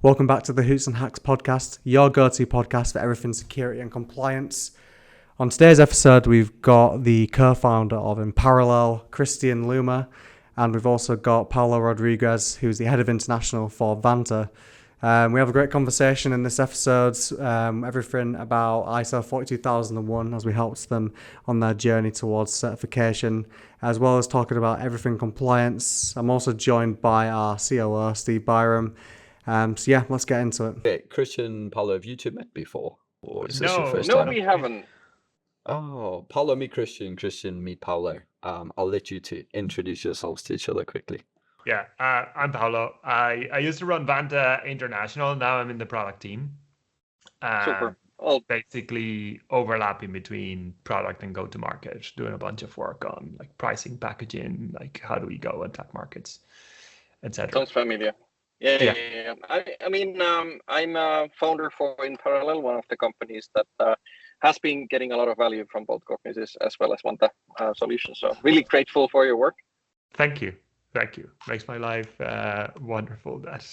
Welcome back to the Hoots and Hacks podcast, your go-to podcast for everything security and compliance. On today's episode, we've got the co-founder of In Parallel, Kristian Luoma, and we've also got Paulo Rodriguez, who's the head of international for Vanta. We have a great conversation in this episode, everything about ISO 42001 as we helped them on their journey towards certification, as well as talking about everything compliance. I'm also joined by our COO, Steve Byram. So yeah, let's get into it. Okay, Kristian, Paulo, have you two met before? Or is this your first No, time? we haven't. Oh, Paulo, meet Kristian. Kristian, meet Paulo. I'll let you two introduce yourselves to each other quickly. Yeah, I'm Paulo. I used to run Vanta International. Now I'm in the product team. Super. Basically overlapping between product and go-to-market, doing a bunch of work on like pricing, packaging, like how do we go attack markets, etc. Sounds familiar. Yeah. I mean, I'm a founder for In Parallel, one of the companies that has been getting a lot of value from both Cognisys as well as Vanta solutions. So really grateful for your work. Thank you. Makes my life wonderful that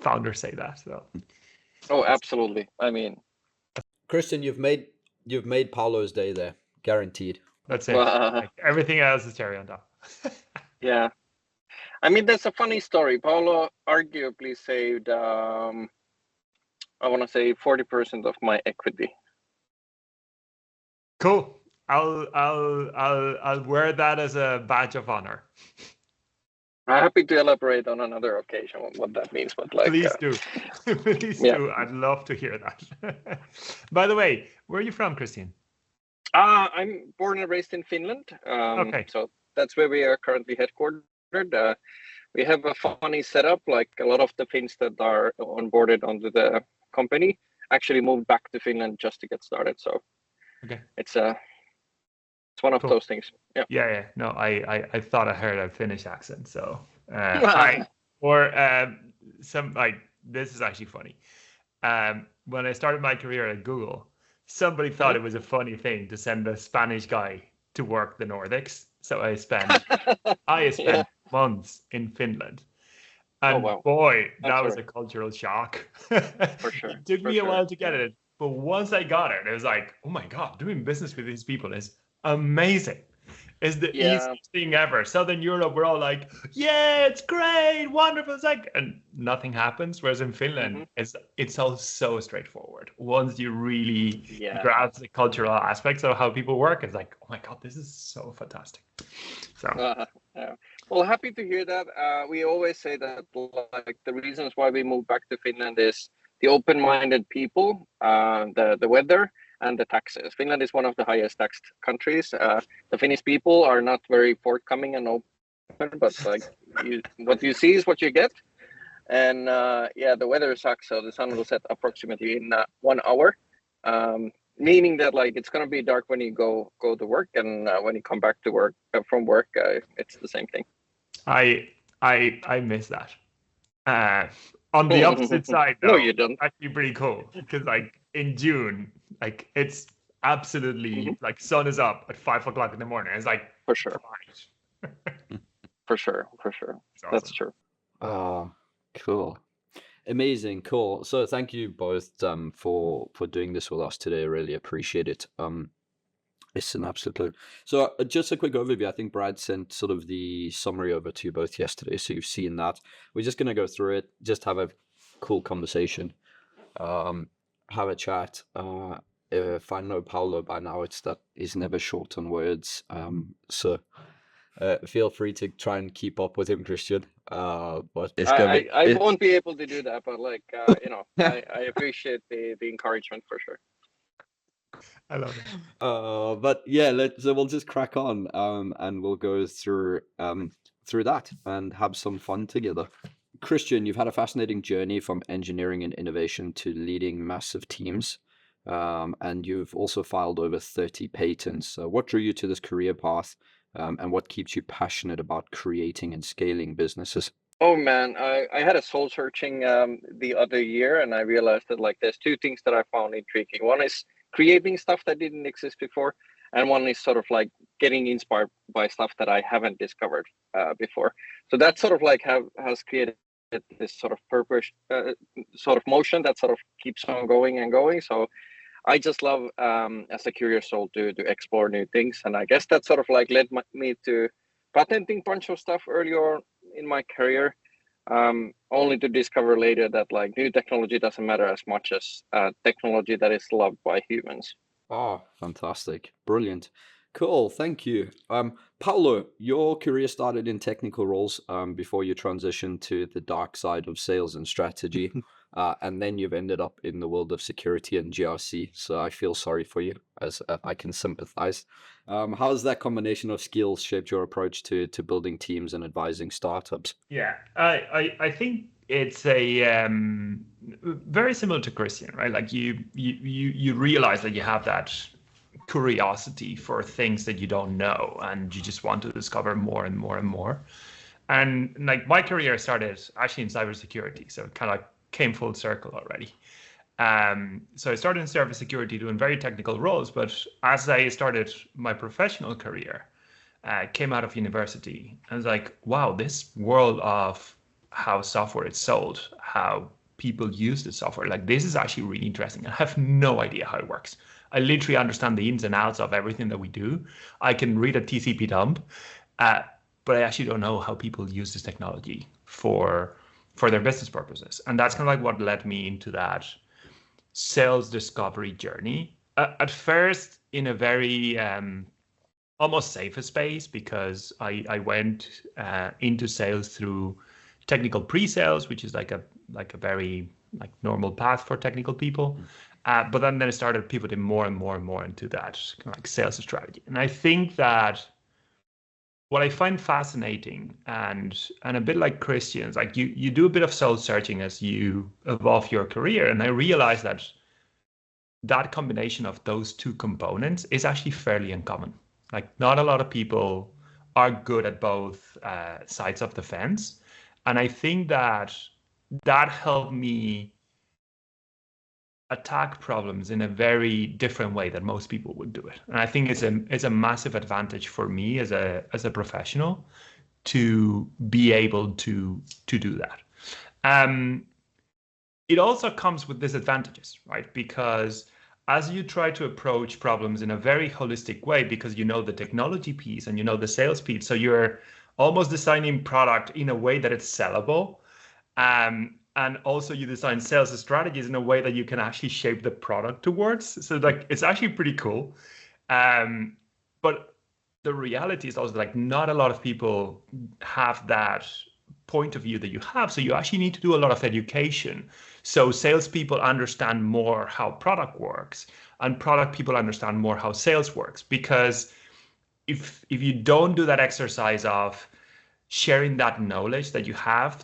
founders say that. So. Oh, absolutely. I mean, Kristian, you've made Paulo's day there, guaranteed. That's it. Like, everything else is cherry on top. Yeah. I mean, that's a funny story. Paulo arguably saved, I want to say 40% of my equity. Cool. I'll wear that as a badge of honor. I'm happy to elaborate on another occasion what that means, but like, please do. Please do. I'd love to hear that. By the way, where are you from, Kristian? I'm born and raised in Finland. Okay. So that's where we are currently headquartered. We have a funny setup, like a lot of the Finns that are onboarded onto the company actually moved back to Finland just to get started. So okay, it's one of those things. Yeah. No, I thought I heard a Finnish accent. So some like this is actually funny. When I started my career at Google, somebody thought it was a funny thing to send a Spanish guy to work the Nordics. So I spent months in Finland. And boy, that was a cultural shock. For sure. It took me a while to get it. But once I got it, it was like, oh my God, doing business with these people is amazing. It's the easiest thing ever. Southern Europe, we're all like, yeah, it's great, wonderful. It's like, and nothing happens. Whereas in Finland, it's all so straightforward. Once you really grasp the cultural aspects of how people work, it's like, oh my God, this is so fantastic. So. Well, happy to hear that. We always say that like the reasons why we moved back to Finland is the open-minded people, the weather, and the taxes. Finland is one of the highest taxed countries. The Finnish people are not very forthcoming and open, but like what you see is what you get. And the weather sucks. So the sun will set approximately in 1 hour, meaning that like it's gonna be dark when you go to work, and when you come back to work from work, it's the same thing. I miss that. On the opposite side, though, no, you don't. Actually, pretty cool because like in June, like it's absolutely like sun is up at 5 o'clock in the morning. It's like for sure, for sure. Awesome. That's true. Cool, amazing, cool. So thank you both for doing this with us today. I really appreciate it. It's an absolute. So just a quick overview. I think Brad sent sort of the summary over to you both yesterday, so you've seen that. We're just going to go through it, just have a cool conversation, have a chat. If I know Paulo by now, it's that he's never short on words. So feel free to try and keep up with him, Kristian. But it's I won't be able to do that, but like I appreciate the encouragement for sure. I love it. But yeah, so we'll just crack on, and we'll go through that and have some fun together. Kristian, you've had a fascinating journey from engineering and innovation to leading massive teams, and you've also filed over 30 patents. So what drew you to this career path, and what keeps you passionate about creating and scaling businesses? Oh man, I had a soul searching the other year, and I realized that like there's two things that I found intriguing. One is creating stuff that didn't exist before, and one is sort of like getting inspired by stuff that I haven't discovered. before. So that sort of like has created this sort of purpose, sort of motion that sort of keeps on going and going. So I just love, as a curious soul, to explore new things, and I guess that sort of like led me to patenting a bunch of stuff earlier in my career, only to discover later that like new technology doesn't matter as much as technology that is loved by humans. Oh, fantastic. Brilliant. Cool. Thank you. Paulo, your career started in technical roles before you transitioned to the dark side of sales and strategy. And then you've ended up in the world of security and GRC. So I feel sorry for you, as I can sympathize. How has that combination of skills shaped your approach to building teams and advising startups? Yeah, I think it's a very similar to Kristian, right? Like you realize that you have that curiosity for things that you don't know, and you just want to discover more and more and more. And like my career started actually in cybersecurity, so it kind of like came full circle already. So I started in cybersecurity doing very technical roles, but as I started my professional career, came out of university, I was like, wow, this world of how software is sold, how people use the software, like this is actually really interesting. I have no idea how it works. I literally understand the ins and outs of everything that we do. I can read a TCP dump, but I actually don't know how people use this technology for their business purposes. And that's kind of like what led me into that sales discovery journey. At first, in a very almost safer space, because I went into sales through technical pre-sales, which is like a very like normal path for technical people. But then I started pivoting more and more and more into that kind of like sales strategy. And I think that what I find fascinating and a bit like Kristian's, like you do a bit of soul searching as you evolve your career. And I realized that combination of those two components is actually fairly uncommon. Like not a lot of people are good at both sides of the fence. And I think that helped me attack problems in a very different way than most people would do it. And I think it's a massive advantage for me as a professional to be able to do that. It also comes with disadvantages, right? Because as you try to approach problems in a very holistic way, because you know the technology piece and you know the sales piece, so you're almost designing product in a way that it's sellable. And also you design sales strategies in a way that you can actually shape the product towards. So like, it's actually pretty cool. But the reality is also like not a lot of people have that point of view that you have. So you actually need to do a lot of education. So salespeople understand more how product works, and product people understand more how sales works. Because if you don't do that exercise of sharing that knowledge that you have,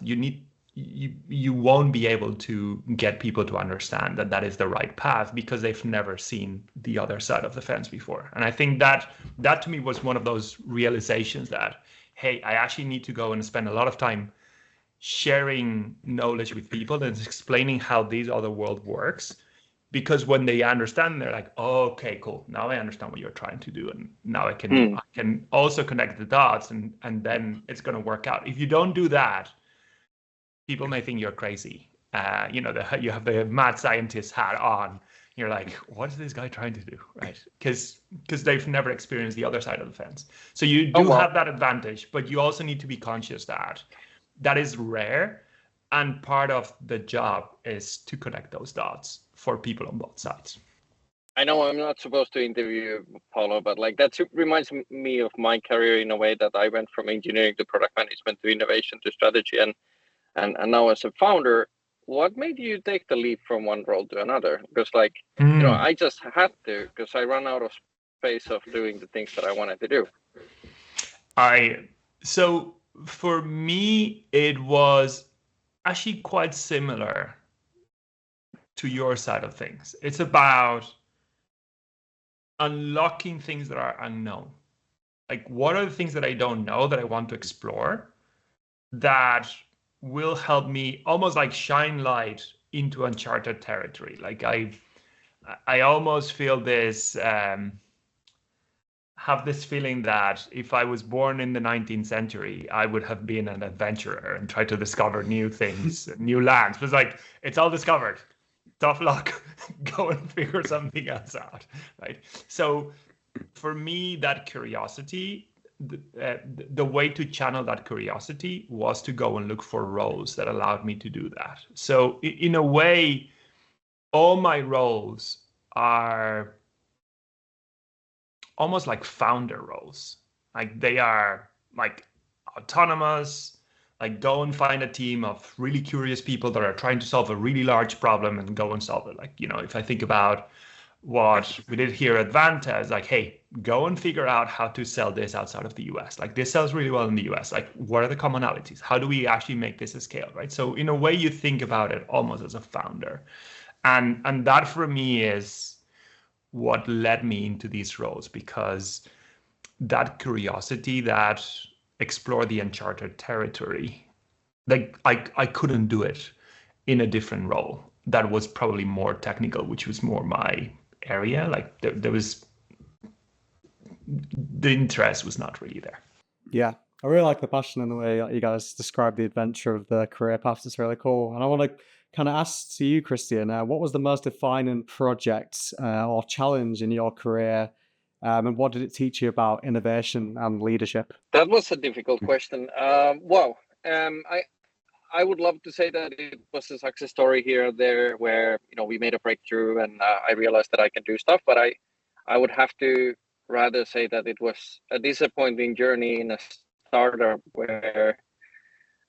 you won't be able to get people to understand that is the right path, because they've never seen the other side of the fence before. And I think that to me was one of those realizations that, hey, I actually need to go and spend a lot of time sharing knowledge with people and explaining how this other world works. Because when they understand, they're like, oh, okay, cool. Now I understand what you're trying to do. And now I can also connect the dots, and then it's going to work out. If you don't do that, people may think you're crazy. You have the mad scientist hat on. You're like, what is this guy trying to do, right? Because they've never experienced the other side of the fence. So you do have that advantage, but you also need to be conscious that is rare. And part of the job is to connect those dots for people on both sides. I know I'm not supposed to interview Paulo, but like that reminds me of my career in a way that I went from engineering to product management to innovation to strategy. And now as a founder, what made you take the leap from one role to another? Because I just had to, because I ran out of space of doing the things that I wanted to do. So for me, it was actually quite similar to your side of things. It's about unlocking things that are unknown. Like, what are the things that I don't know that I want to explore that will help me almost like shine light into uncharted territory? Like I almost feel this, have this feeling that if I was born in the 19th century, I would have been an adventurer and tried to discover new things, new lands. But it's like, it's all discovered. Tough luck. Go and figure something else out, right? So for me, that curiosity, the way to channel that curiosity was to go and look for roles that allowed me to do that. So in a way, all my roles are almost like founder roles. Like they are like autonomous, like go and find a team of really curious people that are trying to solve a really large problem and go and solve it. Like, you know, if I think about what we did here at Vanta, is like, hey, go and figure out how to sell this outside of the US. Like this sells really well in the US. Like what are the commonalities? How do we actually make this a scale, right? So in a way you think about it almost as a founder. And that for me is what led me into these roles, because that curiosity, that explore the uncharted territory, like I couldn't do it in a different role that was probably more technical, which was more my area. Like there was, the interest was not really there. Yeah, I really like the passion and the way you guys describe the adventure of the career paths. It's really cool. And I want to kind of ask to you, Kristian, what was the most defining project or challenge in your career? And what did it teach you about innovation and leadership? That was a difficult question. I would love to say that it was a success story here or there where, you know, we made a breakthrough and I realized that I can do stuff, but I would have to rather say that it was a disappointing journey in a startup where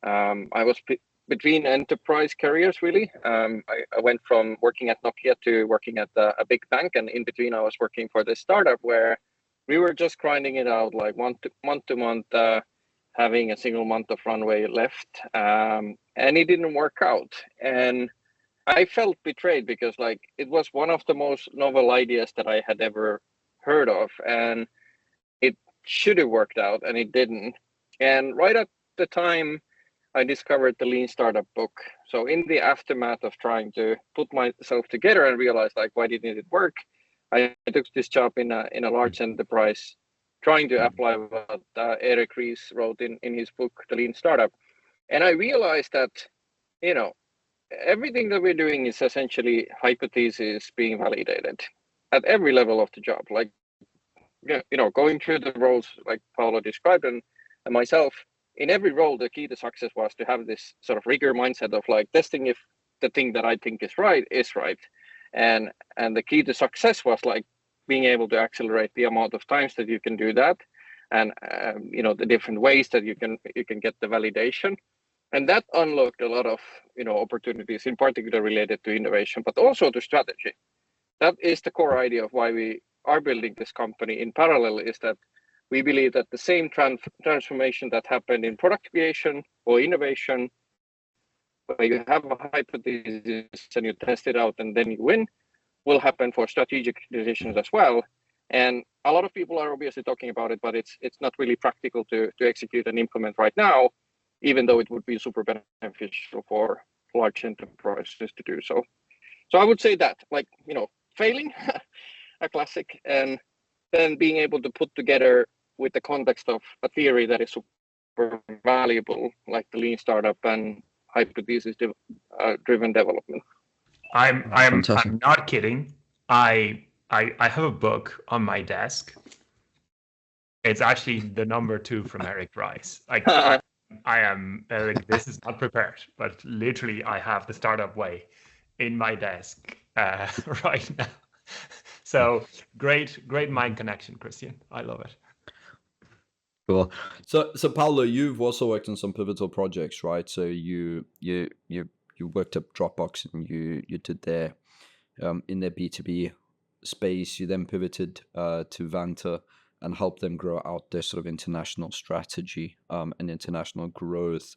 I was between enterprise careers, really. I went from working at Nokia to working at a big bank, and in between I was working for this startup where we were just grinding it out like month to month, having a single month of runway left, and it didn't work out. And I felt betrayed because like it was one of the most novel ideas that I had ever heard of, and it should have worked out and it didn't. And right at the time I discovered the Lean Startup book. So in the aftermath of trying to put myself together and realize like why didn't it work, I took this job in a large enterprise, trying to apply what Eric Ries wrote in his book, The Lean Startup. And I realized that, you know, everything that we're doing is essentially hypotheses being validated at every level of the job. Like, you know, going through the roles like Paulo described and myself, in every role, the key to success was to have this sort of rigor mindset of like testing if the thing that I think is right. And the key to success was like being able to accelerate the amount of times that you can do that, and you know, the different ways that you can get the validation. And that unlocked a lot of, you know, opportunities, in particular related to innovation, but also to strategy. That is the core idea of why we are building this company in parallel, is that we believe that the same transformation that happened in product creation or innovation, where you have a hypothesis and you test it out and then you win, will happen for strategic decisions as well. And a lot of people are obviously talking about it, but it's not really practical to execute and implement right now, even though it would be super beneficial for large enterprises to do so. So I would say that, like, you know, failing, a classic, and then being able to put together with the context of a theory that is super valuable, like the Lean Startup and hypothesis driven development. I'm not kidding. I have a book on my desk. It's actually the number 2 from Eric Ries. Like I am like, this is not prepared, but literally I have the Startup Way in my desk right now. So great mind connection, Kristian. I love it. Cool. So Paulo, you've also worked on some pivotal projects, right? So you worked at Dropbox and you did their in their B2B space. You then pivoted to Vanta and helped them grow out their sort of international strategy and international growth.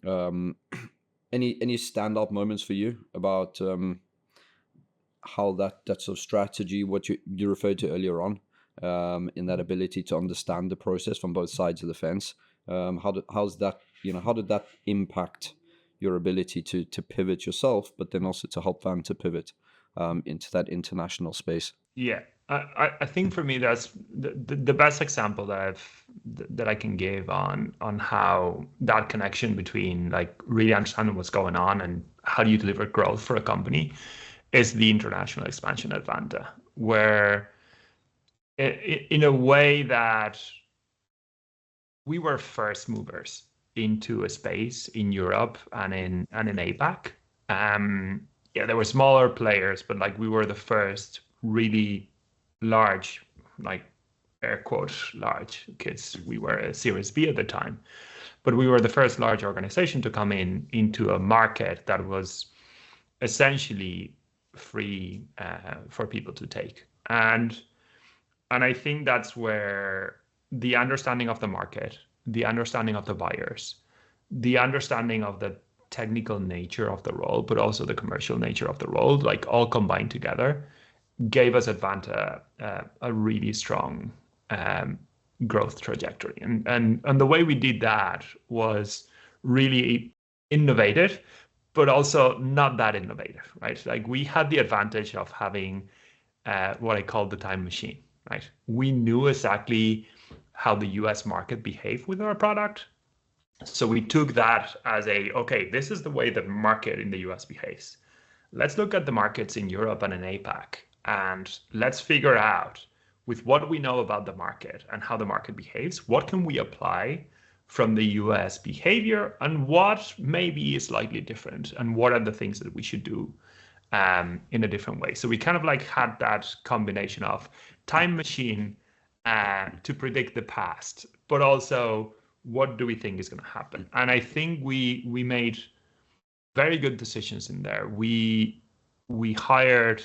Any standout moments for you about how that sort of strategy, what you referred to earlier on, in that ability to understand the process from both sides of the fence? How did that impact your ability to pivot yourself, but then also to help Vanta pivot into that international space? Yeah, I think for me that's the best example that I can give on how that connection between like really understanding what's going on and how do you deliver growth for a company is the international expansion at Vanta, where in a way that we were first movers into a space in Europe and in APAC. Yeah, there were smaller players, but like we were the first really large, like air quote large, kids. We were a Series B at the time, but we were the first large organization to come into a market that was essentially free for people to take. And I think that's where the understanding of the market, the understanding of the buyers, the understanding of the technical nature of the role, but also the commercial nature of the role, like all combined together, gave us at Vanta a really strong growth trajectory. And the way we did that was really innovative, but also not that innovative, right? Like we had the advantage of having what I call the time machine, right? We knew exactly how the US market behaved with our product. So we took that as okay, this is the way the market in the US behaves. Let's look at the markets in Europe and in APAC, and let's figure out with what we know about the market and how the market behaves, what can we apply from the US behavior and what maybe is slightly different and what are the things that we should do in a different way. So we kind of like had that combination of time machine to predict the past, but also what do we think is going to happen? And I think we made very good decisions in there. We hired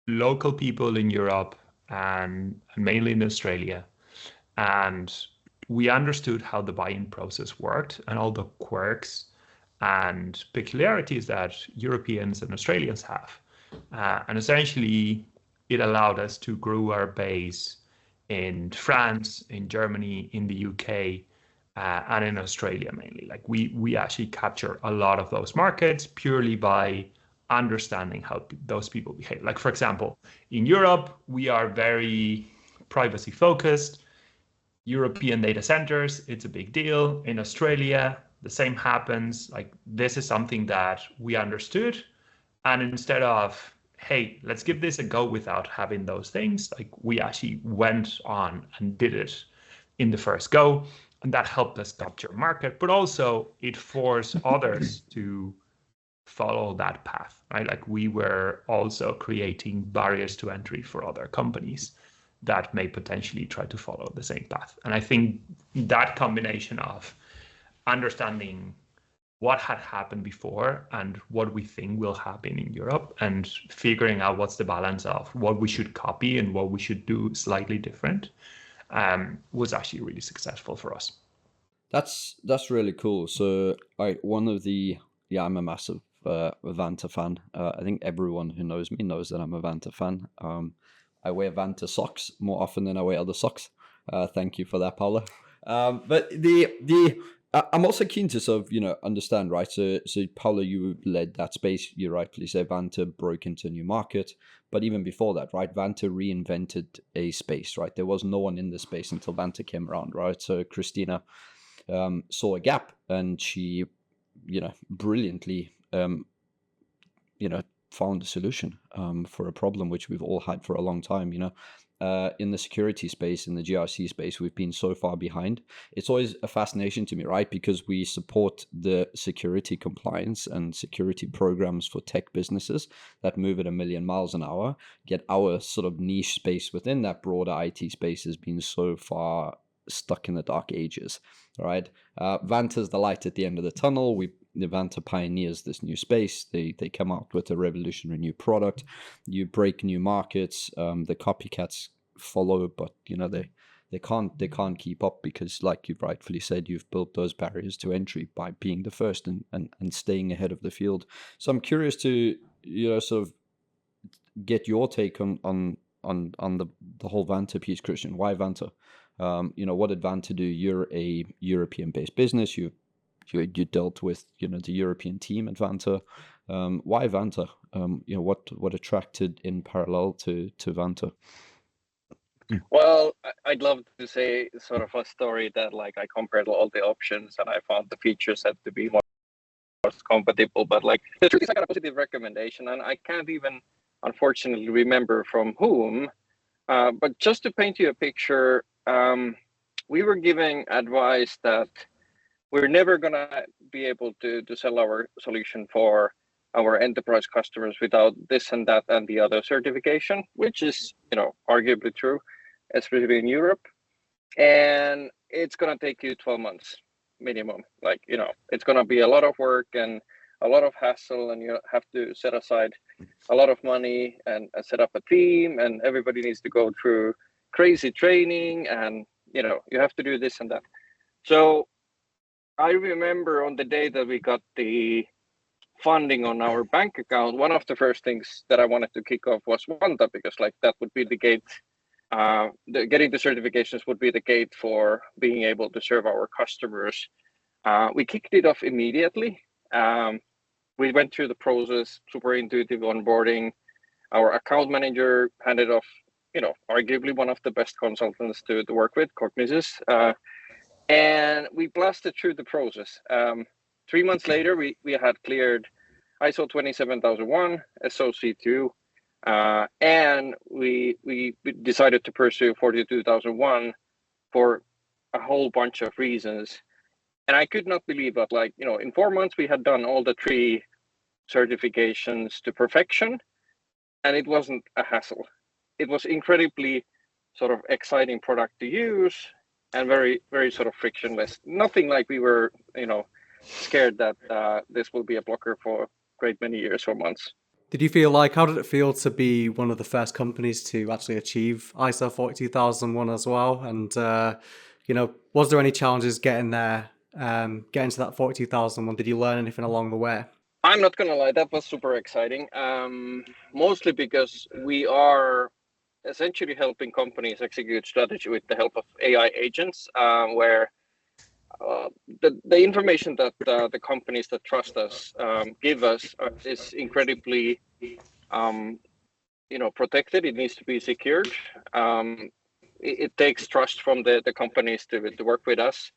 local people in Europe and mainly in Australia, and we understood how the buy-in process worked and all the quirks and peculiarities that Europeans and Australians have. And essentially, it allowed us to grow our base in France, in Germany, in the UK, and in Australia mainly. Like we actually capture a lot of those markets purely by understanding how those people behave. Like for example, in Europe, we are very privacy focused. European data centers, it's a big deal. In Australia, the same happens. Like this is something that we understood. And instead of, hey, let's give this a go without having those things, like we actually went on and did it in the first go. And that helped us capture market, but also it forced others to follow that path, right? Like we were also creating barriers to entry for other companies that may potentially try to follow the same path. And I think that combination of understanding what had happened before and what we think will happen in Europe and figuring out what's the balance of what we should copy and what we should do slightly different was actually really successful for us. That's really cool. So I'm a massive Vanta fan. I think everyone who knows me knows that I'm a Vanta fan. I wear Vanta socks more often than I wear other socks. Thank you for that, Paulo. But I'm also keen to sort of, understand, right? So Paulo, you led that space. You rightfully say Vanta broke into a new market. But even before that, right, Vanta reinvented a space, right? There was no one in the space until Vanta came around, right? So Christina saw a gap and she, brilliantly, found a solution for a problem which we've all had for a long time. In the security space, in the GRC space, we've been so far behind. It's always a fascination to me, right? Because we support the security compliance and security programs for tech businesses that move at 1,000,000 miles an hour. Yet our sort of niche space within that broader IT space has been so far stuck in the dark ages, right? Vanta's the light at the end of the tunnel. The Vanta pioneers this new space. They come out with a revolutionary new product. You break new markets. The copycats follow, but they can't keep up because, like you've rightfully said, you've built those barriers to entry by being the first and staying ahead of the field. So I'm curious to sort of get your take on the whole Vanta piece, Kristian. Why Vanta? What did Vanta do? You're a European-based business. You dealt with the European team at Vanta. Why Vanta? What attracted in parallel to Vanta? Well, I'd love to say sort of a story that like I compared all the options and I found the feature set to be more compatible. But like the truth is, I got a positive recommendation, and I can't even, unfortunately, remember from whom. But just to paint you a picture, we were giving advice that we're never gonna be able to sell our solution for our enterprise customers without this and that and the other certification, which is, arguably true, especially in Europe. And it's gonna take you 12 months minimum. Like, it's gonna be a lot of work and a lot of hassle, and you have to set aside a lot of money and set up a team, and everybody needs to go through crazy training, and you have to do this and that. So I remember on the day that we got the funding on our bank account, one of the first things that I wanted to kick off was Vanta, because like that would be the gate. Getting the certifications would be the gate for being able to serve our customers. We kicked it off immediately. We went through the process, super intuitive onboarding. Our account manager handed off, arguably one of the best consultants to work with, Cognisys. And we blasted through the process. 3 months later, we had cleared ISO 27001, SOC2, and we decided to pursue 42001 for a whole bunch of reasons. And I could not believe that, like, in 4 months, we had done all the 3 certifications to perfection, and it wasn't a hassle. It was incredibly sort of exciting product to use and very, very sort of frictionless. Nothing like we were, scared that this will be a blocker for a great many years or months. Did you feel like, how did it feel to be one of the first companies to actually achieve ISO 42001 as well? And, was there any challenges getting there, getting to that 42001? Did you learn anything along the way? I'm not going to lie, that was super exciting. Mostly because we are essentially helping companies execute strategy with the help of AI agents, where the information that the companies that trust us give us is incredibly protected. It needs to be secured. It takes trust from the companies to work with us,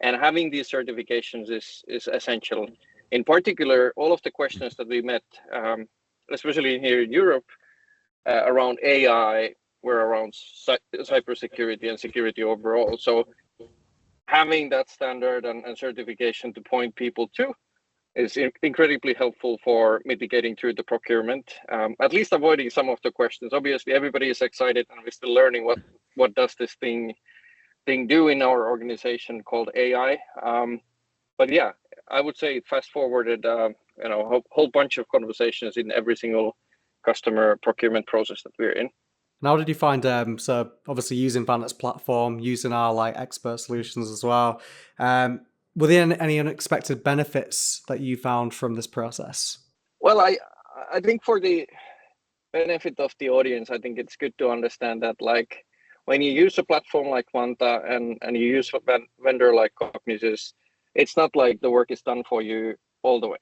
and having these certifications is essential. In particular, all of the questions that we met, especially here in Europe, around AI were around cybersecurity and security overall. So having that standard and certification to point people to is incredibly helpful for mitigating through the procurement, at least avoiding some of the questions. Obviously, everybody is excited, and we're still learning what does this thing do in our organization called AI. But yeah, I would say fast forwarded, a whole bunch of conversations in every single customer procurement process that we're in. And how did you find, so obviously using Vanta's platform, using our expert solutions as well, were there any unexpected benefits that you found from this process? Well, I think for the benefit of the audience, I think it's good to understand that like when you use a platform like Vanta and you use a vendor like Cognisys, it's not like the work is done for you all the way.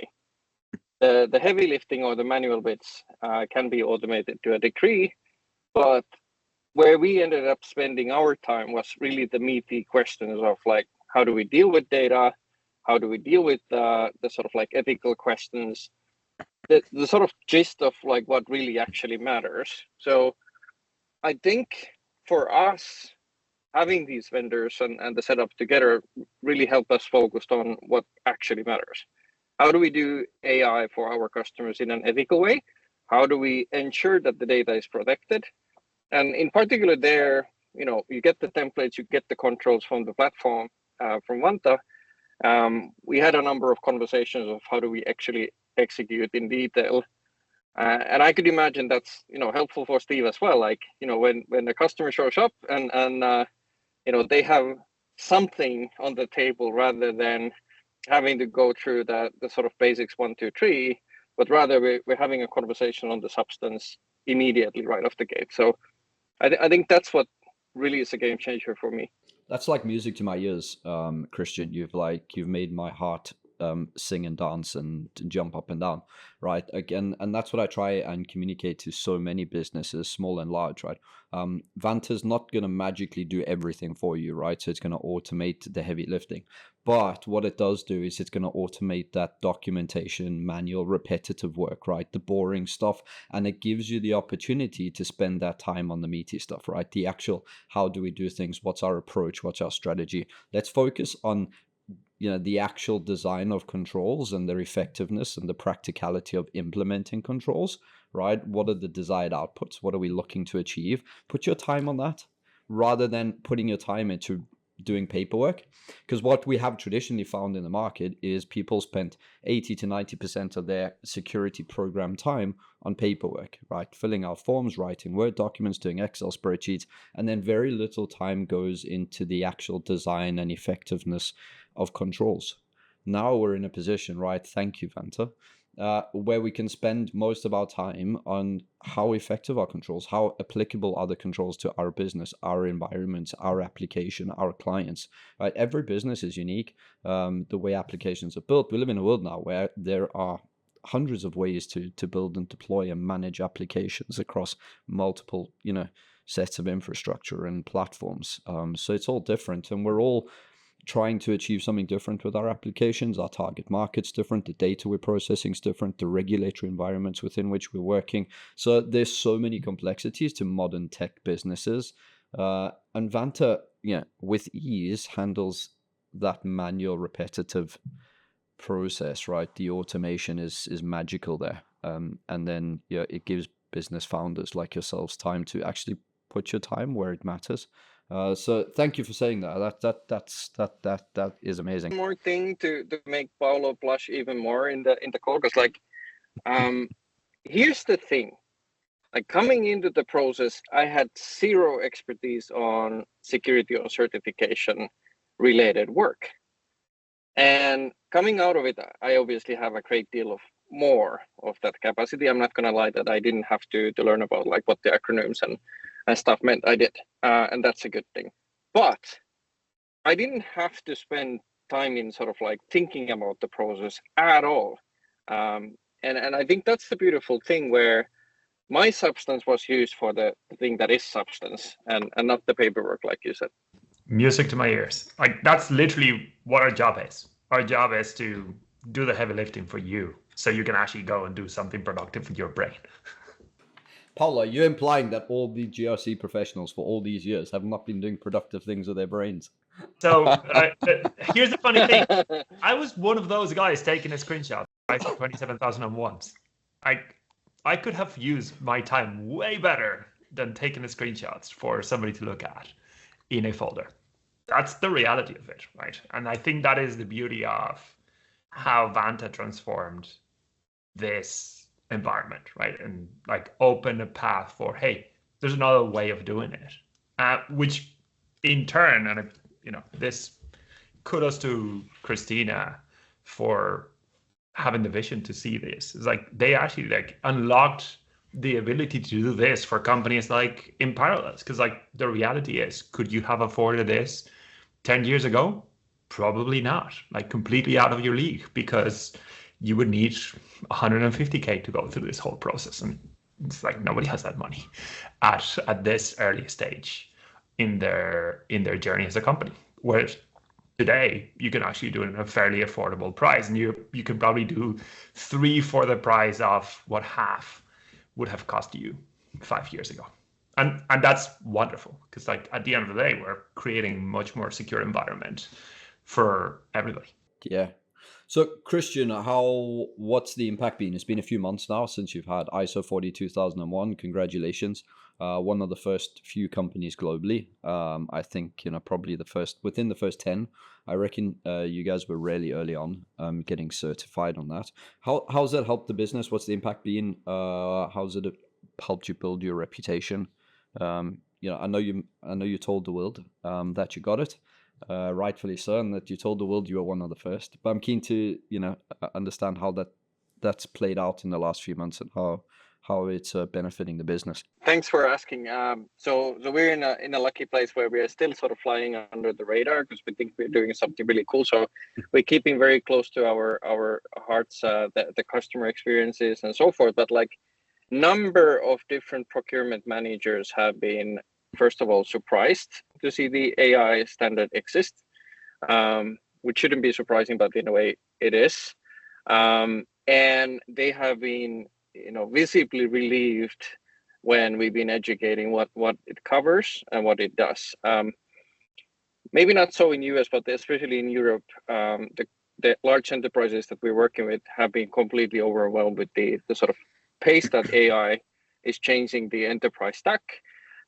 The heavy lifting or the manual bits can be automated to a degree, but where we ended up spending our time was really the meaty questions of like, how do we deal with data? How do we deal with the sort of like ethical questions? The sort of gist of like what really actually matters. So I think for us, having these vendors and the setup together really help us focus on what actually matters. How do we do AI for our customers in an ethical way? How do we ensure that the data is protected? And in particular there, you get the templates, you get the controls from the platform, from Vanta. We had a number of conversations of how do we actually execute in detail. And I could imagine that's, helpful for Steve as well. Like, when the customer shows up and they have something on the table rather than having to go through the sort of basics 1, 2, 3, but rather we're having a conversation on the substance immediately right off the gate. So I think that's what really is a game changer for me. That's like music to my ears, Kristian. You've made my heart sing and dance and jump up and down, right? Again, and that's what I try and communicate to so many businesses, small and large, right? Vanta's not going to magically do everything for you, right? So it's going to automate the heavy lifting. But what it does do is it's going to automate that documentation, manual, repetitive work, right? The boring stuff. And it gives you the opportunity to spend that time on the meaty stuff, right? The actual, how do we do things? What's our approach? What's our strategy? Let's focus on, the actual design of controls and their effectiveness and the practicality of implementing controls, right? What are the desired outputs? What are we looking to achieve? Put your time on that rather than putting your time into doing paperwork. Because what we have traditionally found in the market is people spent 80 to 90% of their security program time on paperwork, right? Filling out forms, writing Word documents, doing Excel spreadsheets, and then very little time goes into the actual design and effectiveness of controls. Now we're in a position, right? Thank you, Vanta. Where we can spend most of our time on how effective are controls, how applicable are the controls to our business, our environments, our application, our clients, right? Every business is unique. The way applications are built, we live in a world now where there are hundreds of ways to build and deploy and manage applications across multiple, sets of infrastructure and platforms. So it's all different, and we're all trying to achieve something different with our applications. Our target market's different, the data we're processing is different, the regulatory environments within which we're working. So there's so many complexities to modern tech businesses. And Vanta, with ease handles that manual, repetitive process, right? The automation is magical there. And then it gives business founders like yourselves time to actually put your time where it matters. So thank you for saying that. That is amazing. One more thing to make Paulo blush even more in the call, because here's the thing. Like, coming into the process, I had zero expertise on security or certification related work. And coming out of it, I obviously have a great deal of more of that capacity. I'm not gonna lie that I didn't have to learn about like what the acronyms and stuff meant. I did, and that's a good thing. But I didn't have to spend time in sort of like thinking about the process at all. And I think that's the beautiful thing, where my substance was used for the thing that is substance, and not the paperwork, like you said. Music to my ears. Like, that's literally what our job is. Our job is to do the heavy lifting for you, so you can actually go and do something productive with your brain. Paulo, you're implying that all the GRC professionals for all these years have not been doing productive things with their brains. So here's the funny thing. I was one of those guys taking a screenshot. I saw 27,001. I could have used my time way better than taking the screenshots for somebody to look at in a folder. That's the reality of it, right? And I think that is the beauty of how Vanta transformed this environment, right? And like open a path for, hey, there's another way of doing it, which in turn, and this kudos to Christina for having the vision to see this. It's like they actually like unlocked the ability to do this for companies like in parallel. Because like the reality is, could you have afforded this 10 years ago? Probably not. Like, completely out of your league, because you would need 150K to go through this whole process. And it's like nobody has that money at this early stage in their journey as a company. Whereas today you can actually do it at a fairly affordable price, and you can probably do 3 for the price of what half would have cost you 5 years ago. And that's wonderful, because like at the end of the day, we're creating much more secure environment for everybody. Yeah. So Kristian, what's the impact been? It's been a few months now since you've had ISO 42001. Congratulations. One of the first few companies globally. I think, probably within the first 10, I reckon you guys were really early on getting certified on that. How's that helped the business? What's the impact been? How's it helped you build your reputation? I know you told the world that you got it. Rightfully so, and that you told the world you were one of the first. But I'm keen to understand how that's played out in the last few months, and how how it's benefiting the business? Thanks for asking. So we're in a lucky place where we are still sort of flying under the radar because we think we're doing something really cool. So we're keeping very close to our hearts, the customer experiences and so forth. But like, number of different procurement managers have been, first of all, surprised to see the AI standard exist, which shouldn't be surprising, but in a way it is. And they have been, visibly relieved when we've been educating what it covers and what it does. Maybe not so in US, but especially in Europe, the large enterprises that we're working with have been completely overwhelmed with the sort of pace that AI is changing the enterprise stack.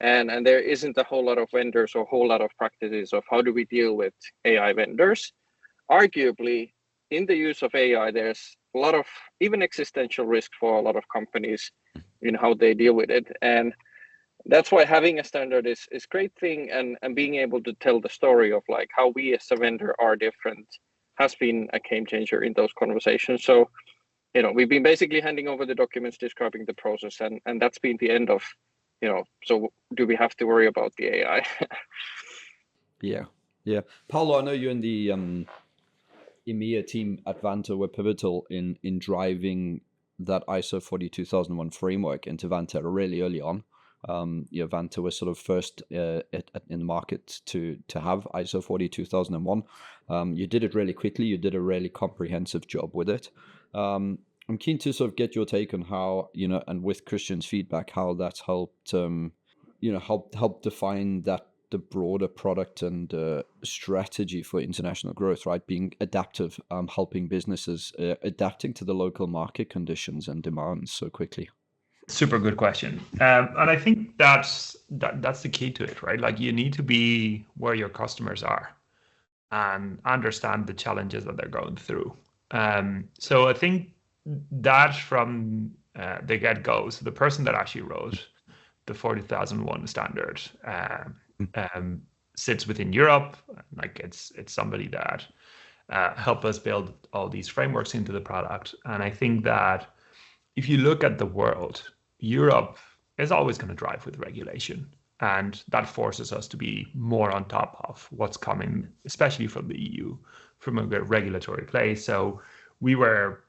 And there isn't a whole lot of vendors or a whole lot of practices of how do we deal with AI vendors. Arguably, in the use of AI, there's a lot of even existential risk for a lot of companies in how they deal with it. And that's why having a standard is a great thing, and being able to tell the story of like how we as a vendor are different has been a game changer in those conversations. So, we've been basically handing over the documents describing the process, and that's been the end of, so do we have to worry about the AI? Yeah. Paulo, I know you and the EMEA team at Vanta were pivotal in driving that ISO 42001 framework into Vanta really early on. Vanta was sort of first in the market to have ISO 42001. You did it really quickly. You did a really comprehensive job with it. I'm keen to sort of get your take on how, and with Kristian's feedback, how that's helped, help define that the broader product and strategy for international growth, right? Being adaptive, helping businesses adapting to the local market conditions and demands so quickly. Super good question. And I think that's the key to it, right? Like, you need to be where your customers are and understand the challenges that they're going through. So I think that from the get-go, so the person that actually wrote the 40001 standard sits within Europe. Like, it's somebody that helped us build all these frameworks into the product. And I think that if you look at the world, Europe is always going to drive with regulation. And that forces us to be more on top of what's coming, especially from the EU, from a regulatory place. So we were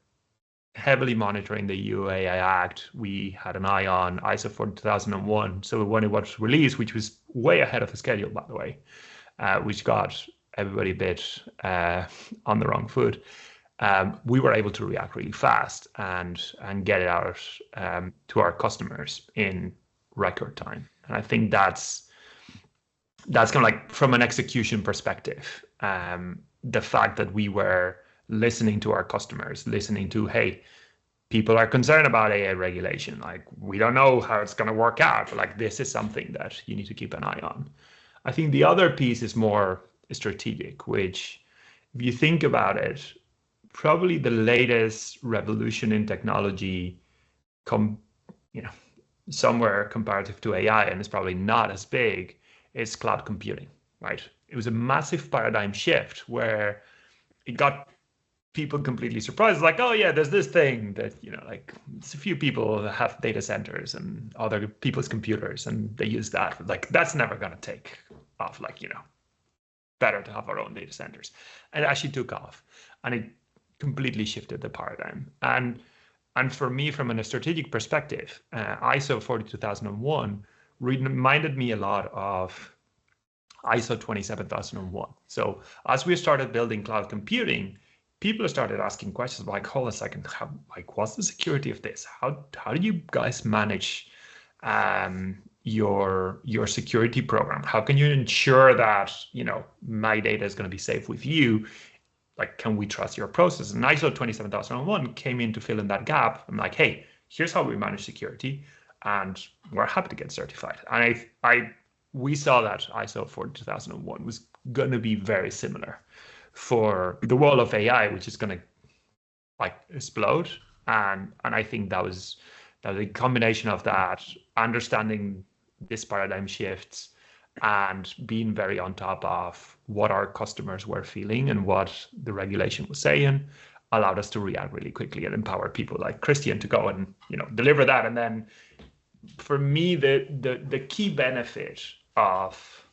heavily monitoring the EU AI Act. We had an eye on ISO 42001. So when it was released, which was way ahead of the schedule, by the way, which got everybody a bit on the wrong foot, we were able to react really fast and get it out to our customers in record time. And I think that's kind of like, from an execution perspective, the fact that we were listening to our customers, listening to, hey, people are concerned about AI regulation. Like, we don't know how it's going to work out, but like, this is something that you need to keep an eye on. I think the other piece is more strategic, which, if you think about it, probably the latest revolution in technology somewhere comparative to AI, and it's probably not as big, is cloud computing, right? It was a massive paradigm shift where it got people completely surprised, like, oh yeah, there's this thing that, like, it's a few people that have data centers and other people's computers, and they use that. Like, that's never going to take off. Like, better to have our own data centers. And it actually took off, and it completely shifted the paradigm. And for me, from a strategic perspective, ISO 42001 reminded me a lot of ISO 27001. So as we started building cloud computing, people started asking questions like, hold on a second, what's the security of this? How do you guys manage your security program? How can you ensure that, my data is going to be safe with you? Like, can we trust your process? And ISO 27001 came in to fill in that gap. I'm like, hey, here's how we manage security, and we're happy to get certified. And we saw that ISO 42001 was going to be very similar for the world of AI, which is going to like explode. And I think that was a combination of that, understanding this paradigm shifts and being very on top of what our customers were feeling and what the regulation was saying, allowed us to react really quickly and empower people like Kristian to go and deliver that. And then for me, the key benefit of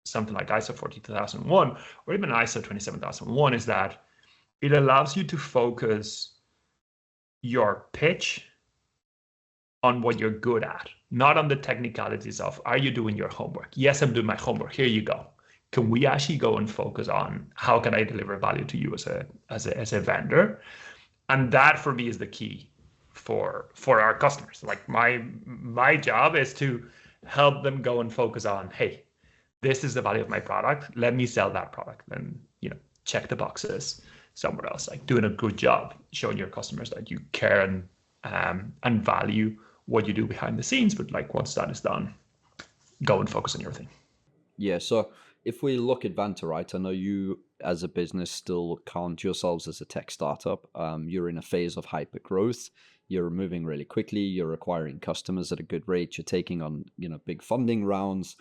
something like ISO 42001 or even ISO 27001 is that it allows you to focus your pitch on what you're good at, not on the technicalities of, are you doing your homework? Yes, I'm doing my homework. Here you go. Can we actually go and focus on how can I deliver value to you as a vendor? And that for me is the key for our customers. Like my job is to help them go and focus on, hey, this is the value of my product. Let me sell that product. Then check the boxes somewhere else. Like doing a good job showing your customers that you care and value what you do behind the scenes. But like once that is done, go and focus on your thing. Yeah. So if we look at Vanta, right, I know you as a business still count yourselves as a tech startup. You're in a phase of hyper growth. You're moving really quickly. You're acquiring customers at a good rate. You're taking on, big funding rounds.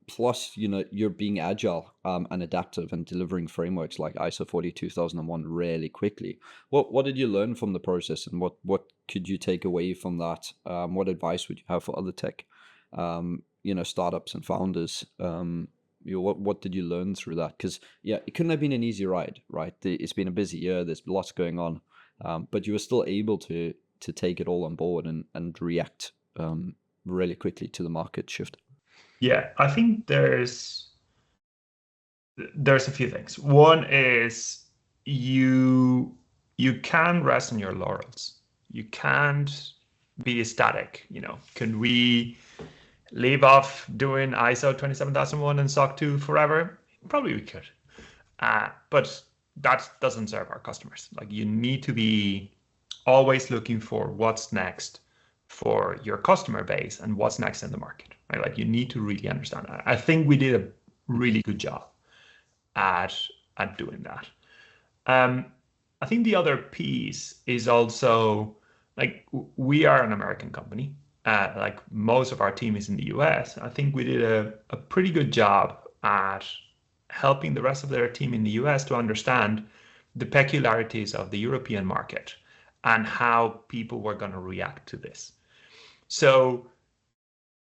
Plus, you're being agile and adaptive and delivering frameworks like ISO 42001 really quickly. What did you learn from the process, and what could you take away from that? What advice would you have for other tech, startups and founders? What did you learn through that? Because it couldn't have been an easy ride, right? It's been a busy year. There's lots going on, but you were still able to take it all on board and react really quickly to the market shift. Yeah, I think there's a few things. One is you can rest on your laurels. You can't be static. Can we leave off doing ISO 27001 and SOC 2 forever? Probably we could, but that doesn't serve our customers. Like you need to be always looking for what's next for your customer base and what's next in the market. Right? Like you need to really understand that. I think we did a really good job at doing that. I think the other piece is also like we are an American company. Like most of our team is in the US. I think we did a pretty good job at helping the rest of their team in the US to understand the peculiarities of the European market and how people were going to react to this. So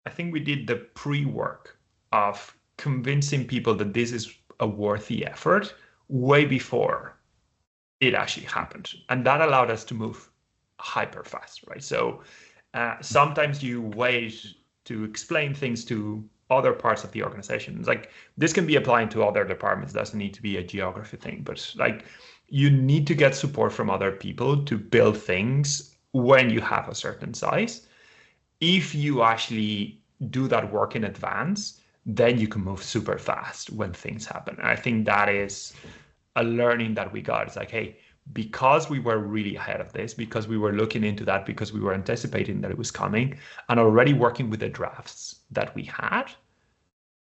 I think we did the pre-work of convincing people that this is a worthy effort way before it actually happened. And that allowed us to move hyper fast, right? So sometimes you wait to explain things to other parts of the organization. It's like this can be applying to other departments. It doesn't need to be a geography thing, but like you need to get support from other people to build things when you have a certain size. If you actually do that work in advance, then you can move super fast when things happen. And I think that is a learning that we got. It's like, hey, because we were really ahead of this, because we were looking into that, because we were anticipating that it was coming and already working with the drafts that we had,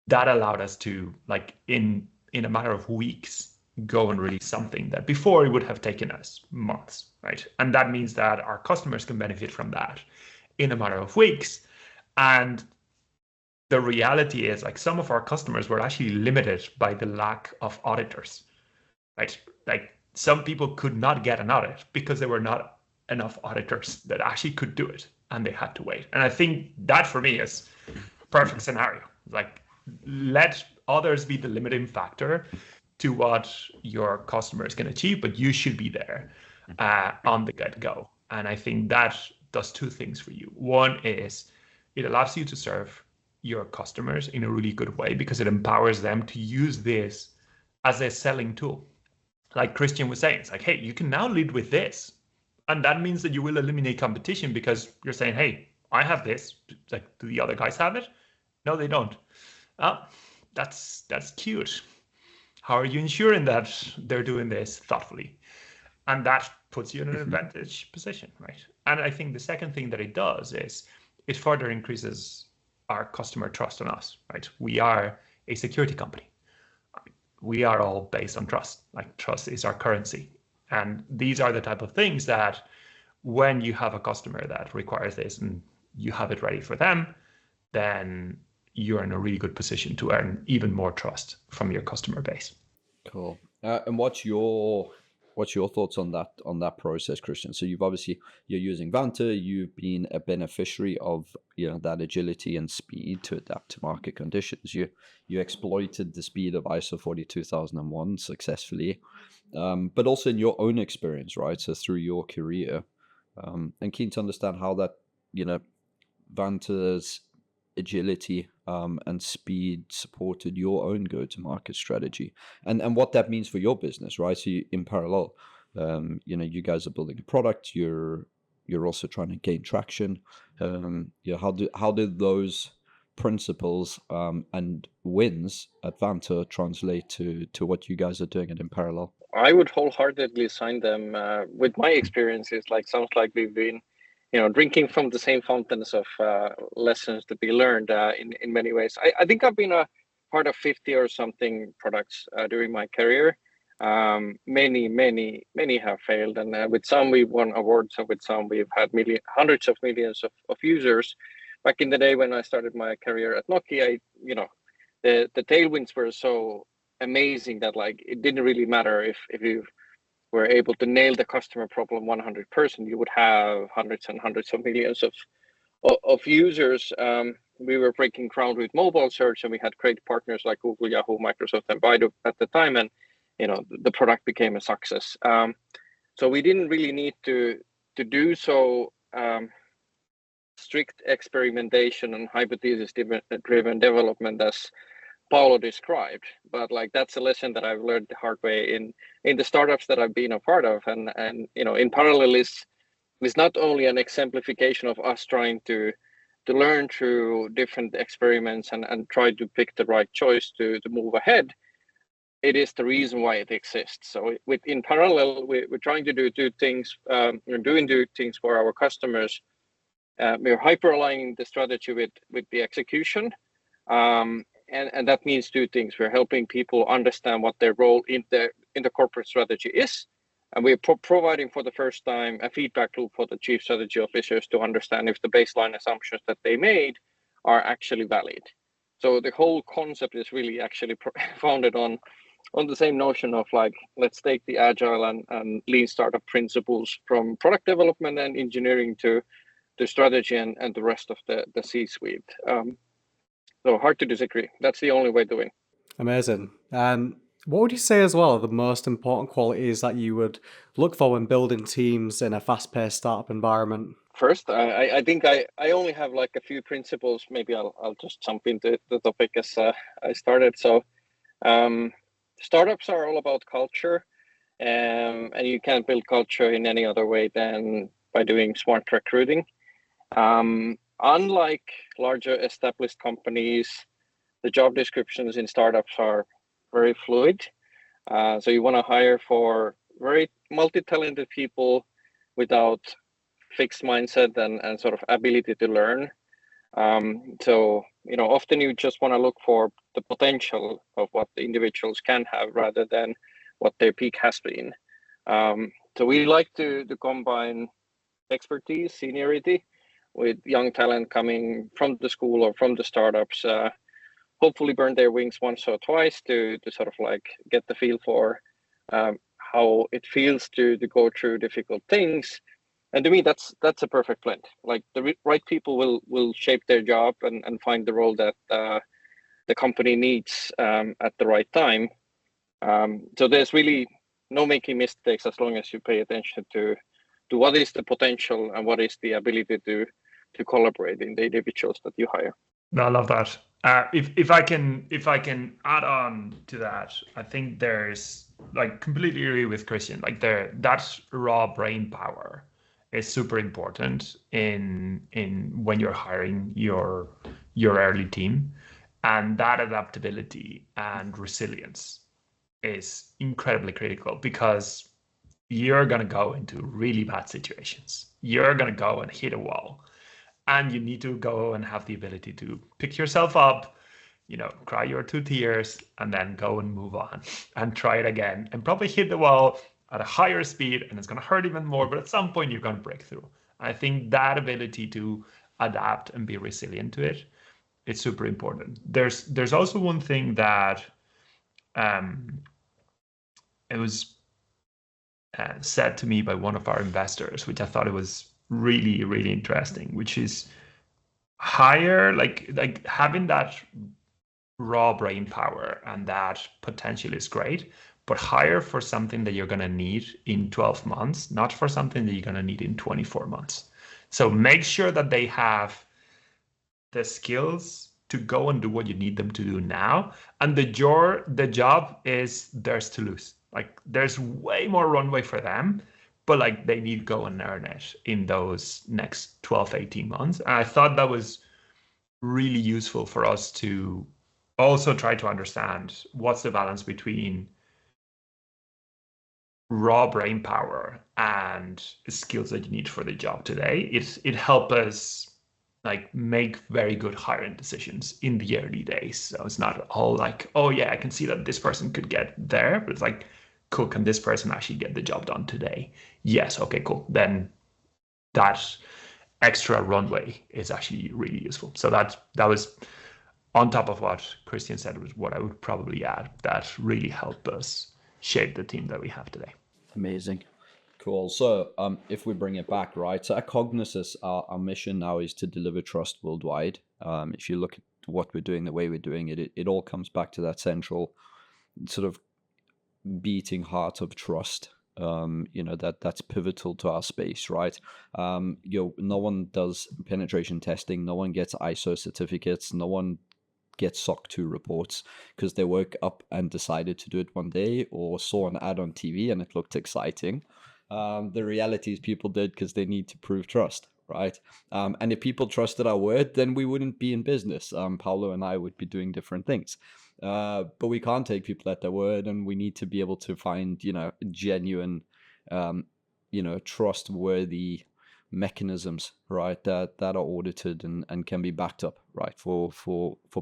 that allowed us to, like in a matter of weeks, go and release something that before it would have taken us months, right? And that means that our customers can benefit from that in a matter of weeks. And the reality is like some of our customers were actually limited by the lack of auditors, right? Like some people could not get an audit because there were not enough auditors that actually could do it and they had to wait. And I think that for me is a perfect scenario. Like let others be the limiting factor to what your customers can achieve, but you should be there on the get-go. And I think that does two things for you. One is it allows you to serve your customers in a really good way because it empowers them to use this as a selling tool. Like Kristian was saying, it's like, hey, you can now lead with this. And that means that you will eliminate competition because you're saying, hey, I have this. Like, do the other guys have it? No, they don't. That's cute. How are you ensuring that they're doing this thoughtfully? And that puts you in an advantage position, right? And I think the second thing that it does is it further increases our customer trust on us, right? We are a security company. We are all based on trust. Like trust is our currency. And these are the type of things that when you have a customer that requires this and you have it ready for them, then you're in a really good position to earn even more trust from your customer base. Cool. And what's your thoughts on that process, Kristian? So you're using Vanta. You've been a beneficiary of that agility and speed to adapt to market conditions. You exploited the speed of ISO 42001 successfully, but also in your own experience, right? So through your career, and keen to understand how that Vanta's agility and speed supported your own go-to-market strategy, and what that means for your business, right? So in parallel, you guys are building a product. You're also trying to gain traction. How did those principles and wins at Vanta translate to what you guys are doing in parallel? I would wholeheartedly sign them. With my experiences, sounds like we've been drinking from the same fountains of lessons to be learned in many ways. I think I've been a part of 50 or something products during my career. Many have failed, and with some we've won awards, and with some we've had hundreds of millions of users. Back in the day when I started my career at Nokia, the tailwinds were so amazing that it didn't really matter if you were able to nail the customer problem 100%, you would have hundreds and hundreds of millions of users. We were breaking ground with mobile search, and we had great partners like Google, Yahoo, Microsoft, and Baidu at the time, and the product became a success. So we didn't really need to do so strict experimentation and hypothesis-driven development as Paulo described, but that's a lesson that I've learned the hard way in the startups that I've been a part of, and in parallel is not only an exemplification of us trying to learn through different experiments and try to pick the right choice to move ahead. It is the reason why it exists. So in parallel, we're trying to do two things. We're doing two things for our customers. We're hyper aligning the strategy with the execution. And that means two things. We're helping people understand what their role in the corporate strategy is, and we're providing for the first time a feedback loop for the chief strategy officers to understand if the baseline assumptions that they made are actually valid. So the whole concept is really actually founded on the same notion of let's take the agile and lean startup principles from product development and engineering to strategy and the rest of the C-suite. So hard to disagree. That's the only way to win. Amazing. And what would you say as well are the most important qualities that you would look for when building teams in a fast-paced startup environment? First, I think I only have a few principles. Maybe I'll just jump into the topic as I started. So startups are all about culture, and you can't build culture in any other way than by doing smart recruiting. Unlike larger established companies, the job descriptions in startups are very fluid. So you want to hire for very multi-talented people without fixed mindset and sort of ability to learn. So often you just want to look for the potential of what the individuals can have rather than what their peak has been. So we like to combine expertise, seniority, with young talent coming from the school or from the startups, hopefully burn their wings once or twice to sort of get the feel for how it feels to go through difficult things. And to me, that's a perfect blend. The right people will shape their job and find the role that the company needs at the right time. So there's really no making mistakes as long as you pay attention to what is the potential and what is the ability to collaborate in the individuals that you hire. No, I love that. If I can add on to that, I think there's completely agree with Kristian. That raw brain power is super important in when you're hiring your early team, and that adaptability and resilience is incredibly critical because you're gonna go into really bad situations. You're gonna go and hit a wall. And you need to go and have the ability to pick yourself up, cry your 2 tears, and then go and move on and try it again and probably hit the wall at a higher speed, and it's going to hurt even more, but at some point you're going to break through. I think that ability to adapt and be resilient to it is super important. There's also one thing that it was said to me by one of our investors, which I thought it was really, really interesting, which is hire, like having that raw brain power and that potential is great, but hire for something that you're going to need in 12 months, not for something that you're going to need in 24 months. So make sure that they have the skills to go and do what you need them to do now. And the job is theirs to lose. Like there's way more runway for them, but like they need to go and earn it in those next 12, 18 months. And I thought that was really useful for us to also try to understand what's the balance between raw brain power and skills that you need for the job today. It helped us like make very good hiring decisions in the early days. So it's not all like, oh yeah, I can see that this person could get there, but it's like, cool, can this person actually get the job done today? Yes, okay, cool. Then that extra runway is actually really useful. So that was on top of what Kristian said, was what I would probably add that really helped us shape the team that we have today. Amazing. Cool. So if we bring it back, right, so at Cognisys, our mission now is to deliver trust worldwide. If you look at what we're doing, the way we're doing it, it all comes back to that central sort of beating heart of trust. That's pivotal to our space, right? No one does penetration testing, no one gets ISO certificates, no one gets SOC 2 reports because they woke up and decided to do it one day or saw an ad on TV and it looked exciting. The reality is people did because they need to prove trust, right? And if people trusted our word, then we wouldn't be in business. Paulo and I would be doing different things. But we can't take people at their word, and we need to be able to find, genuine, trustworthy mechanisms, right, that are audited and can be backed up, right, for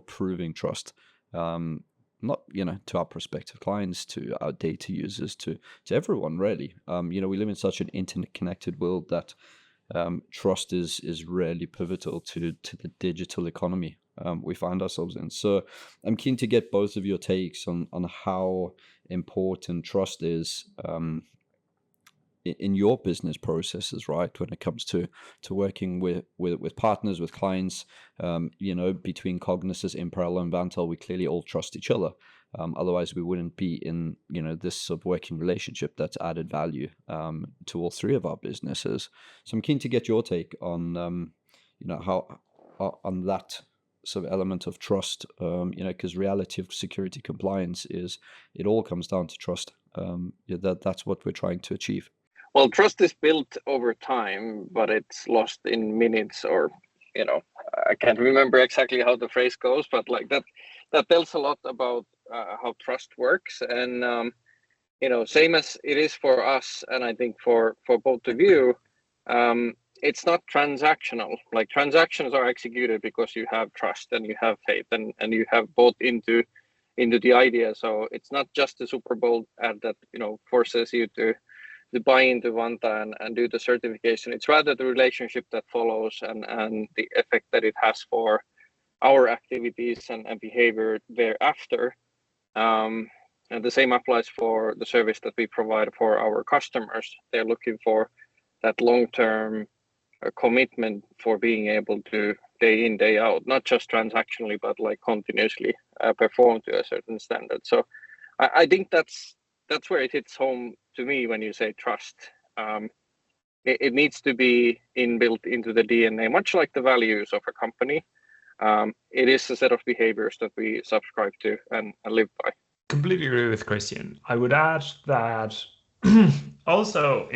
proving trust. Not, to our prospective clients, to our data users, to everyone, really. We live in such an interconnected world that trust is really pivotal to the digital economy we find ourselves in. So I'm keen to get both of your takes on how important trust is in your business processes, right? When it comes to working with partners, with clients, between Cognisys, Imparallel, and Vanta, we clearly all trust each other. Otherwise, we wouldn't be in this sort of working relationship that's added value to all three of our businesses. So I'm keen to get your take on how on that sort of element of trust. Because reality of security compliance is it all comes down to trust. That's what we're trying to achieve. Well, trust is built over time, but it's lost in minutes, or I can't remember exactly how the phrase goes, but like that tells a lot about how trust works. And same as it is for us, and I think for both of you, it's not transactional. Like transactions are executed because you have trust and you have faith and you have bought into the idea. So it's not just the Super Bowl ad that forces you to buy into Vanta and do the certification. It's rather the relationship that follows and the effect that it has for our activities and behavior thereafter. And the same applies for the service that we provide for our customers. They're looking for that long-term commitment for being able to day in, day out, not just transactionally, but like continuously perform to a certain standard. So I think that's where it hits home to me when you say trust. It needs to be inbuilt into the DNA, much like the values of a company. It is a set of behaviors that we subscribe to and live by. Completely agree with Kristian. I would add that also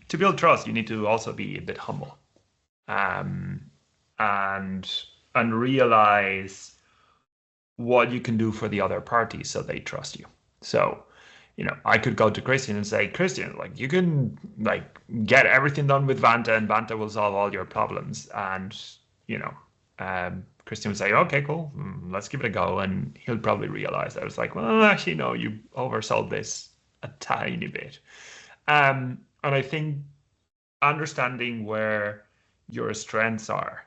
to build trust, you need to also be a bit humble, and realize what you can do for the other party so they trust you. So, I could go to Kristian and say, Kristian, like you can like get everything done with Vanta and Vanta will solve all your problems. And, Kristian would say, okay, cool, let's give it a go. And he'll probably realize I was like, well, actually, no, you oversold this a tiny bit. And I think understanding where your strengths are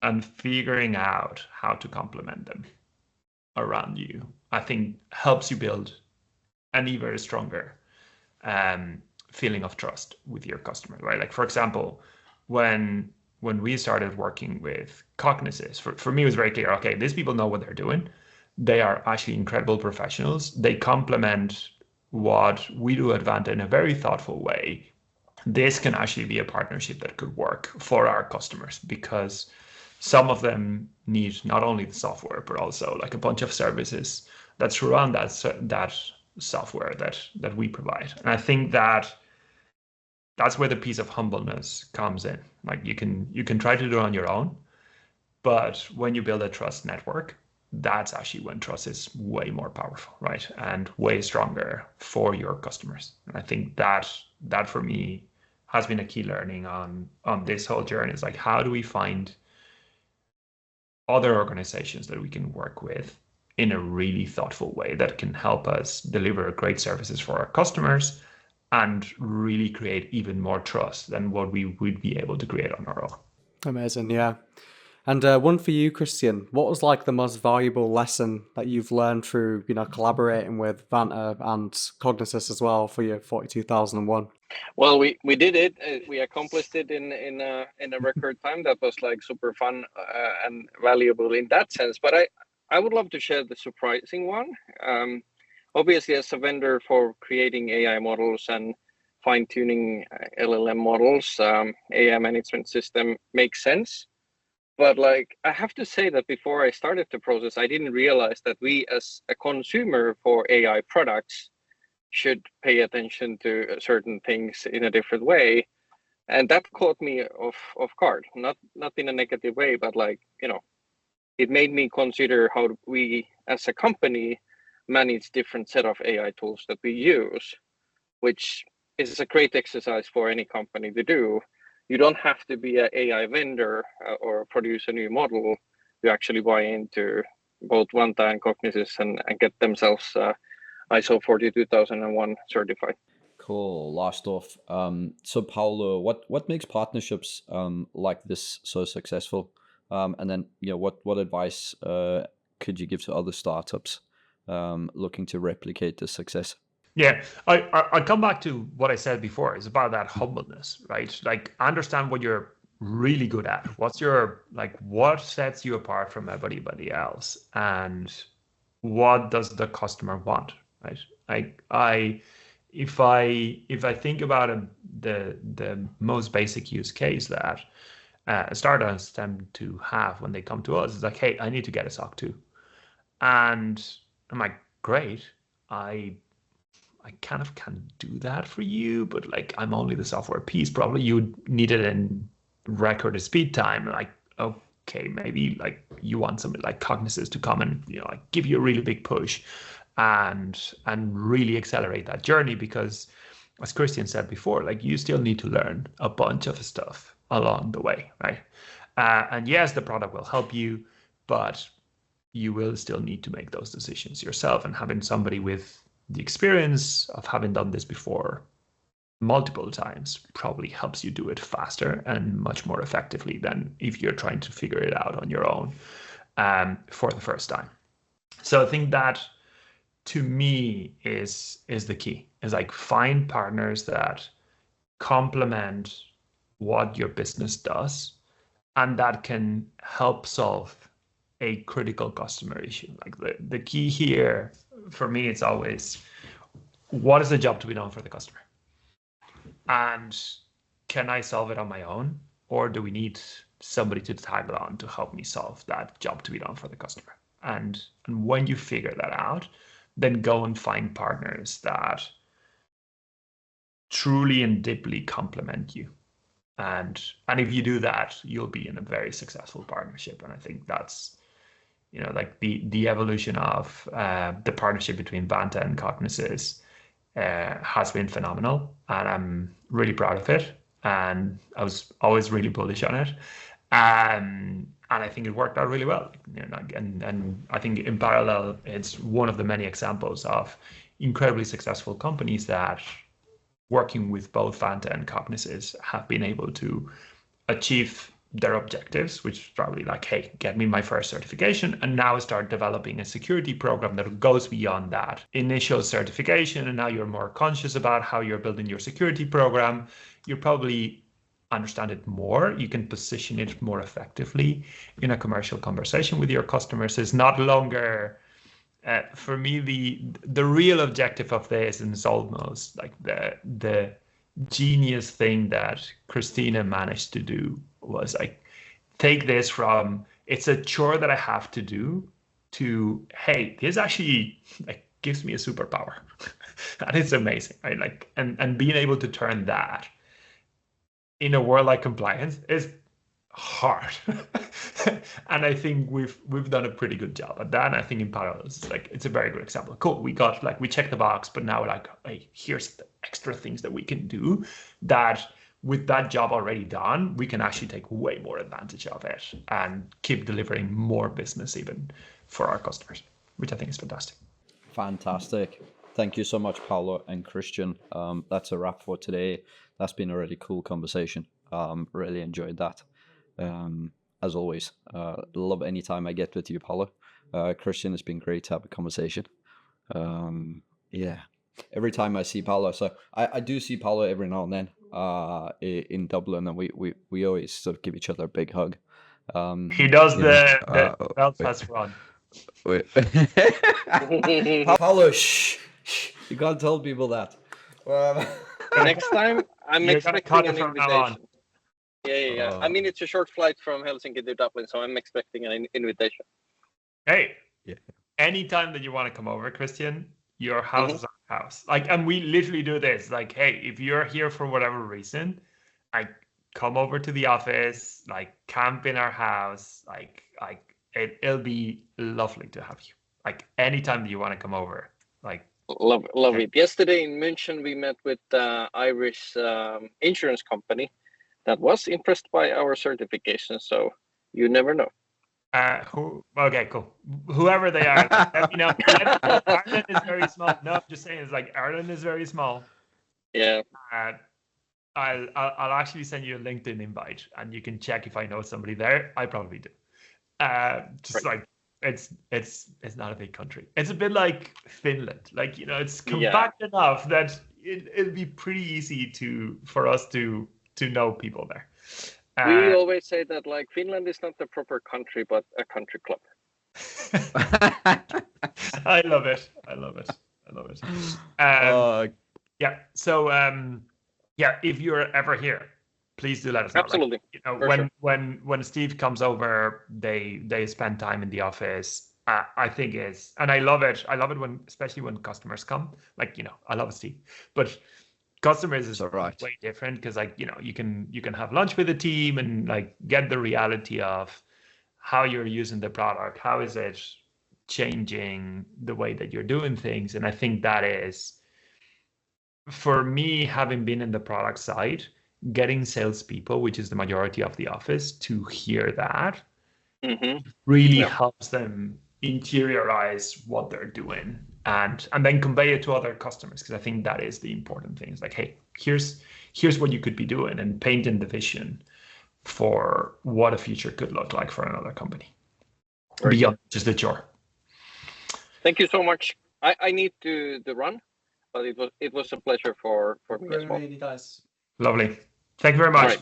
and figuring out how to complement them around you, I think helps you build an even stronger feeling of trust with your customer, right? Like, for example, when we started working with Cognisys, for me, it was very clear, okay, these people know what they're doing. They are actually incredible professionals. They complement what we do at Vanta in a very thoughtful way. This can actually be a partnership that could work for our customers, because some of them need not only the software, but also like a bunch of services that surround that software that we provide. And I think that's where the piece of humbleness comes in. Like, you can try to do it on your own, but when you build a trust network, that's actually when trust is way more powerful, right? And way stronger for your customers. And I think that for me has been a key learning on this whole journey. Is like, how do we find other organizations that we can work with in a really thoughtful way that can help us deliver great services for our customers and really create even more trust than what we would be able to create on our own. Amazing, yeah. And one for you, Kristian. What was like the most valuable lesson that you've learned through, collaborating with Vanta and Cognisys as well for your 42,001? Well, we did it. We accomplished it in a record time. That was like super fun and valuable in that sense. But I would love to share the surprising one. Obviously, as a vendor for creating AI models and fine-tuning LLM models, AI management system makes sense. But like, I have to say that before I started the process, I didn't realize that we, as a consumer for AI products, should pay attention to certain things in a different way. And that caught me off guard, not in a negative way, but like, it made me consider how we as a company manage different set of AI tools that we use, which is a great exercise for any company to do. You don't have to be an AI vendor or produce a new model. You actually buy into both Vanta and Cognisys and get themselves ISO 42001 certified. Cool. Last off, so Paulo, what makes partnerships like this so successful? And then, what advice could you give to other startups looking to replicate this success? Yeah, I come back to what I said before. It's about that humbleness, right? Like, understand what you're really good at. What sets you apart from everybody else, and what does the customer want, right? If I think about the most basic use case that startups tend to have when they come to us is like, hey, I need to get a SOC 2, and I'm like, great, I kind of can do that for you, but like, I'm only the software piece. Probably you need it in record speed time. Like, okay, maybe like you want somebody like Cognisys to come and like give you a really big push and really accelerate that journey, because as Kristian said before, like, you still need to learn a bunch of stuff along the way, right? And yes, the product will help you, but you will still need to make those decisions yourself, and having somebody with the experience of having done this before multiple times probably helps you do it faster and much more effectively than if you're trying to figure it out on your own for the first time. So I think that, to me, is the key. Is like, find partners that complement what your business does and that can help solve a critical customer issue. Like, the key here for me, it's always, what is the job to be done for the customer? And can I solve it on my own? Or do we need somebody to tag on to help me solve that job to be done for the customer? And when you figure that out, then go and find partners that truly and deeply complement you. And if you do that, you'll be in a very successful partnership. And I think that's, like, the evolution of the partnership between Vanta and Cognisys has been phenomenal, and I'm really proud of it. And I was always really bullish on it, and I think it worked out really well. And I think in parallel, it's one of the many examples of incredibly successful companies that, working with both Vanta and Cognisys, have been able to achieve their objectives, which is probably like, hey, get me my first certification, and now start developing a security program that goes beyond that initial certification. And now you're more conscious about how you're building your security program. You probably understand it more. You can position it more effectively in a commercial conversation with your customers. It's not longer, for me, the real objective of this is almost like the genius thing that Christina managed to do was like take this from it's a chore that I have to do to, hey, this actually like gives me a superpower. And it's amazing, right? Like, and being able to turn that in a world like compliance is hard. And I think we've done a pretty good job at that. And I think in parallel, it's a very good example. Cool, we got like we checked the box, but now we're like, hey, here's the extra things that we can do that with that job already done, we can actually take way more advantage of it and keep delivering more business even for our customers, which I think is fantastic. Fantastic. Thank you so much, Paulo and Kristian. That's a wrap for today. That's been a really cool conversation. Really enjoyed that. As always, love any time I get with you, Paulo. Kristian, it's been great to have a conversation. Yeah, every time I see Paulo, so I do see Paulo every now and then in Dublin, and we always sort of give each other a big hug. He does the Belfast run. Paulo, shh, you can't tell people that. Next time, I'm expecting an invitation. Yeah. I mean, it's a short flight from Helsinki to Dublin, so I'm expecting an invitation. Hey, anytime that you want to come over, Kristian, your house is our house. Like, and we literally do this. Like, hey, if you're here for whatever reason, like, come over to the office, like, camp in our house. Like it'll be lovely to have you. Like, anytime that you want to come over, like. Love it. Yesterday in München, we met with the Irish insurance company that was impressed by our certification. So you never know. Okay, cool. Whoever they are, let me know. Ireland is very small. No, I'm just saying, it's like Ireland is very small. Yeah. I'll actually send you a LinkedIn invite, and you can check if I know somebody there. I probably do. Just right. Like it's not a big country. It's a bit like Finland. Like, you know, it's compact enough that it'll be pretty easy for us to know people there. We always say that like Finland is not the proper country, but a country club. I love it. Yeah. So if you're ever here, please do let us know. Absolutely. Like, you know, when Steve comes over, they spend time in the office. I think and I love it. I love it especially when customers come. Like, you know, I love Steve, but customers is way different because, like, you know, you can have lunch with the team and like get the reality of how you're using the product, how is it changing the way that you're doing things. And I think that is, for me, having been in the product side, getting salespeople, which is the majority of the office, to hear that really helps them interiorize what they're doing and then convey it to other customers, because I think that is the important thing. It's like, hey, here's what you could be doing, and painting the vision for what a future could look like for another company beyond just the chore. Thank you so much. I need to run, but it was a pleasure for me as well. Lovely. Thank you very much.